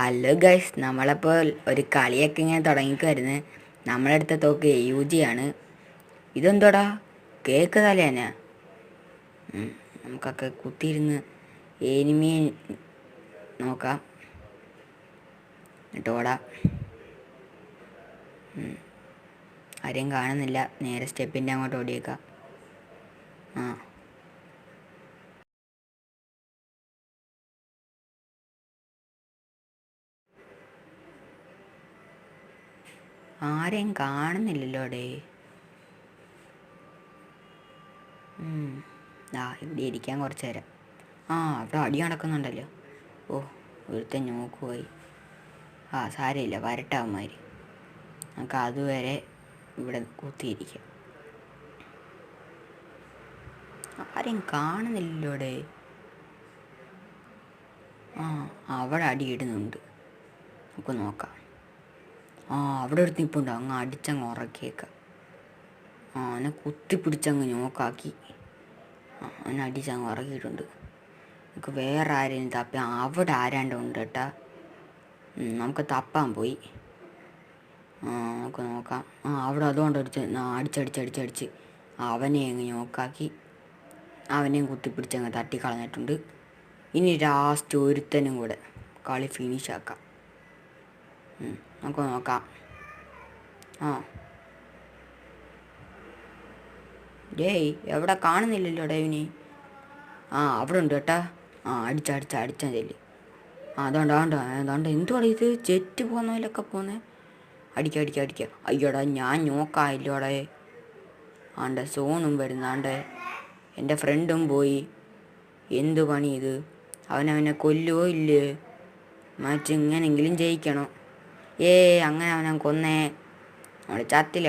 Hello guys, നമ്മളപ്പോൾ ഒരു കളിയൊക്കെ ഇങ്ങനെ തുടങ്ങിക്കുമായിരുന്നു. നമ്മളെടുത്ത തോക്ക് UG ആണ്. ഇതെന്തോടാ, കേക്ക് തലേന. നമുക്കൊക്കെ കുത്തിയിരുന്ന് എനിമിയെ നോക്കാം. എന്നിട്ട് ഓടാം. ആരെയും കാണുന്നില്ല. നേരെ സ്റ്റെപ്പിൻ്റെ അങ്ങോട്ട് ഓടിയേക്കാം. ആരെയും കാണുന്നില്ലല്ലോ അവിടെ. ഇവിടെ ഇരിക്കാൻ കുറച്ച് നേരം. അവിടെ അടി നടക്കുന്നുണ്ടല്ലോ. ഒരുത്തൻ നോക്കുപോയി. സാരമില്ല, വരട്ടാവന്മാർ. നമുക്ക് അതുവരെ ഇവിടെ കുത്തിയിരിക്കാം. ആരെയും കാണുന്നില്ലല്ലോ അവിടെ. അവിടെ അടി ഇടുന്നുണ്ട്. നമുക്ക് നോക്കാം. അവിടെ ഒരു നിൽപ്പുണ്ട്. അങ്ങ് അടിച്ചങ്ങ് ഉറക്കിയേക്കാം. അവനെ കുത്തിപ്പിടിച്ചങ്ങ് നോക്കാക്കി. അവനെ അടിച്ചങ്ങ് ഉറക്കിയിട്ടുണ്ട്. നമുക്ക് വേറെ ആരെയും തപ്പാൻ. അവിടെ ആരാണ്ട് ഉണ്ട് കേട്ടാ. നമുക്ക് തപ്പാൻ പോയി. നമുക്ക് നോക്കാം. അവിടെ അതുകൊണ്ട് അടിച്ചടിച്ചടിച്ചടിച്ച് അവനെ അങ്ങ് നോക്കാക്കി. അവനെയും കുത്തിപ്പിടിച്ചങ്ങ് തട്ടിക്കളഞ്ഞിട്ടുണ്ട്. ഇനി ലാസ്റ്റ് ഒരുത്തനും കൂടെ കളി ഫിനിഷാക്കാം. നമുക്ക് നോക്കാം. ഡേയ്, എവിടെ കാണുന്നില്ലല്ലോ ഡേവിനെ. അവിടെ ഉണ്ട് കേട്ടാ. അടിച്ചാൽ ചെല്ലി. അതുകൊണ്ട് എന്തുവാണ് ഇത്, ജെറ്റ് പോകുന്നതിലൊക്കെ പോകുന്നത്. അടിക്കുക. അയ്യോടാ, ഞാൻ നോക്കാമില്ലോടെ. സോണും വരുന്നാണ്ട്. എൻ്റെ ഫ്രണ്ടും പോയി. എന്തു പണി ഇത്. അവനെ കൊല്ലുവോ ഇല്ലേ? മാച്ച് ഇങ്ങനെങ്കിലും ജയിക്കണം. അങ്ങനെ അവനെ കൊന്നേ. അവിടെ ചത്തില്ല.